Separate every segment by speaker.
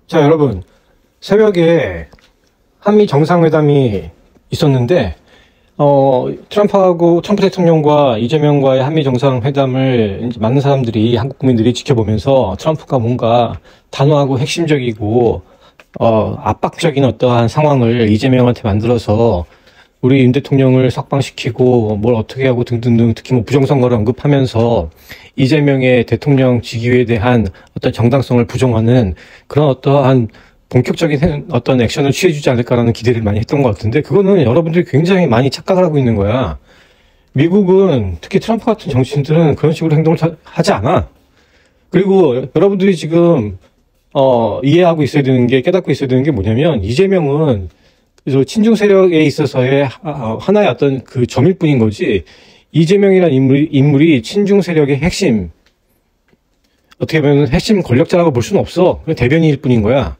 Speaker 1: 자, 여러분, 새벽에 한미 정상회담이 있었는데 트럼프 대통령과 이재명과의 한미 정상회담을 이제 많은 사람들이, 한국 국민들이 지켜보면서 트럼프가 뭔가 단호하고 핵심적이고 압박적인 어떠한 상황을 이재명한테 만들어서 우리 윤 대통령을 석방시키고 뭘 어떻게 하고 등등등, 특히 뭐 부정선거를 언급하면서 이재명의 대통령 직위에 대한 어떤 정당성을 부정하는 그런 어떠한 본격적인 어떤 액션을 취해주지 않을까라는 기대를 많이 했던 것 같은데, 그거는 여러분들이 굉장히 많이 착각을 하고 있는 거야. 미국은, 특히 트럼프 같은 정치인들은 그런 식으로 행동을 하지 않아. 그리고 여러분들이 지금 이해하고 있어야 되는 게, 깨닫고 있어야 되는 게 뭐냐면, 이재명은 그래서 친중 세력에 있어서의 하나의 어떤 그 점일 뿐인 거지, 이재명이라는 인물이 친중 세력의 핵심, 어떻게 보면 핵심 권력자라고 볼 수는 없어. 그냥 대변인일 뿐인 거야.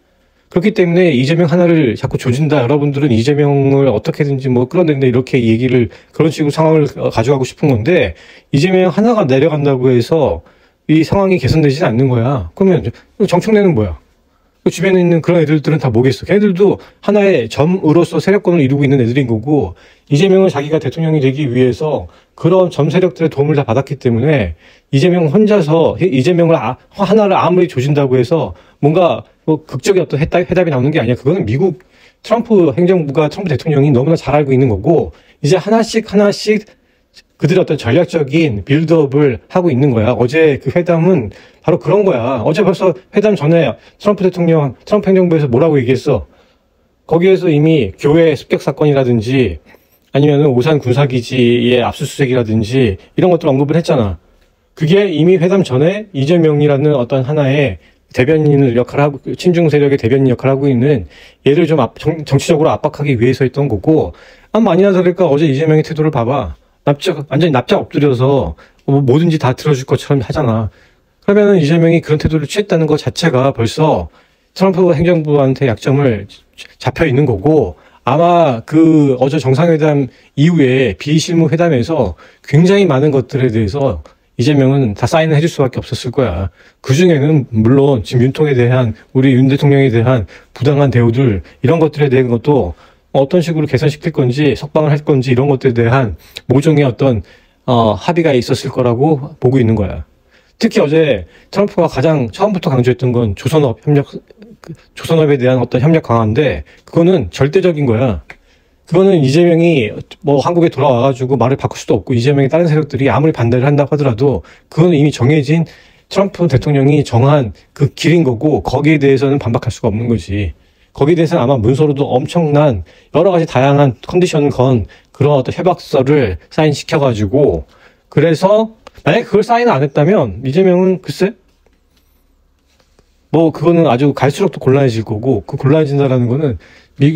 Speaker 1: 그렇기 때문에 이재명 하나를 자꾸 조진다, 여러분들은 이재명을 어떻게든지 뭐 끌어낸다, 이렇게 얘기를, 그런 식으로 상황을 가져가고 싶은 건데, 이재명 하나가 내려간다고 해서 이 상황이 개선되지는 않는 거야. 그러면 정청래는 뭐야? 그 주변에 있는 그런 애들은 다 뭐겠어? 걔네들도 하나의 점으로서 세력권을 이루고 있는 애들인 거고, 이재명은 자기가 대통령이 되기 위해서 그런 점 세력들의 도움을 다 받았기 때문에, 이재명 혼자서 이재명을 하나를 아무리 조진다고 해서 뭔가 뭐 극적인 어떤 해답이 나오는 게 아니야. 그거는 미국 트럼프 행정부가, 트럼프 대통령이 너무나 잘 알고 있는 거고, 이제 하나씩 그들의 어떤 전략적인 빌드업을 하고 있는 거야. 어제 그 회담은 바로 그런 거야. 어제 벌써 회담 전에 트럼프 행정부에서 뭐라고 얘기했어? 거기에서 이미 교회 습격 사건이라든지 아니면 오산 군사기지의 압수수색이라든지 이런 것들 언급을 했잖아. 그게 이미 회담 전에 이재명이라는 어떤 하나의 대변인을 역할하고, 친중 세력의 대변인 역할을 하고 있는 얘를 좀 정치적으로 압박하기 위해서 했던 거고, 아니나 다를까 어제 이재명의 태도를 봐봐. 완전히 납작 엎드려서 뭐든지 다 들어줄 것처럼 하잖아. 그러면은 이재명이 그런 태도를 취했다는 것 자체가 벌써 트럼프 행정부한테 약점을 잡혀 있는 거고, 아마 그 어제 정상회담 이후에 비실무 회담에서 굉장히 많은 것들에 대해서 이재명은 다 사인을 해줄 수밖에 없었을 거야. 그 중에는 물론 지금 윤통에 대한, 우리 윤 대통령에 대한 부당한 대우들, 이런 것들에 대한 것도 어떤 식으로 개선시킬 건지, 석방을 할 건지, 이런 것들에 대한 모종의 어떤 합의가 있었을 거라고 보고 있는 거야. 특히 어제 트럼프가 가장 처음부터 강조했던 건 조선업에 대한 어떤 협력 강화인데, 그거는 절대적인 거야. 그거는 이재명이 뭐 한국에 돌아와가지고 말을 바꿀 수도 없고, 이재명이 다른 세력들이 아무리 반대를 한다고 하더라도 그거는 이미 정해진, 트럼프 대통령이 정한 그 길인 거고, 거기에 대해서는 반박할 수가 없는 거지. 거기에 대해서는 아마 문서로도 엄청난 여러 가지 다양한 컨디션 그런 어떤 협약서를 사인시켜가지고, 그래서 만약에 그걸 사인을 안 했다면 이재명은 글쎄 뭐 그거는 아주 갈수록 더 곤란해질 거고, 그 곤란해진다라는 거는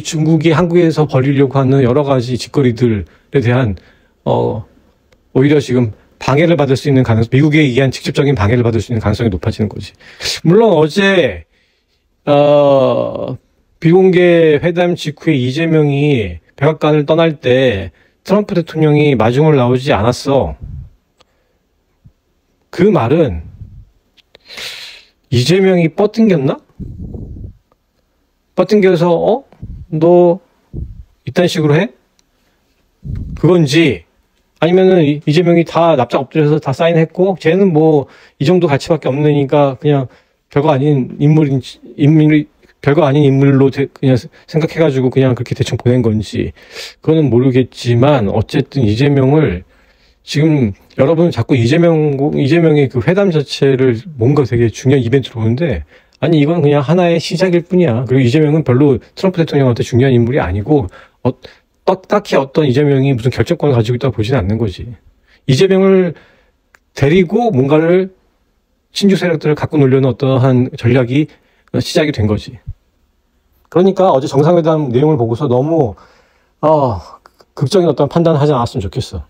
Speaker 1: 중국이 한국에서 벌이려고 하는 여러 가지 짓거리들에 대한 오히려 지금 방해를 받을 수 있는 가능성, 미국에 의한 직접적인 방해를 받을 수 있는 가능성이 높아지는 거지. 물론 어제 비공개 회담 직후에 이재명이 백악관을 떠날 때 트럼프 대통령이 마중을 나오지 않았어. 그 말은 이재명이 뻗팅겼나? 뻗팅겨서 너 이딴 식으로 해? 그건지, 아니면은 이재명이 다 납작 엎드려서 다 사인했고, 쟤는 뭐 이 정도 가치밖에 없으니까 그냥 별거 아닌 인물로 그냥 생각해가지고 그냥 그렇게 대충 보낸 건지, 그거는 모르겠지만, 어쨌든 이재명을 지금 여러분 자꾸 이재명의 그 회담 자체를 뭔가 되게 중요한 이벤트로 보는데, 아니 이건 그냥 하나의 시작일 뿐이야. 그리고 이재명은 별로 트럼프 대통령한테 중요한 인물이 아니고, 딱히 어떤 이재명이 무슨 결정권을 가지고 있다고 보지는 않는 거지. 이재명을 데리고 뭔가를 친중 세력들을 갖고 놀려는 어떠한 전략이 시작이 된 거지. 그러니까 어제 정상회담 내용을 보고서 너무 극적인 어떤 판단을 하지 않았으면 좋겠어.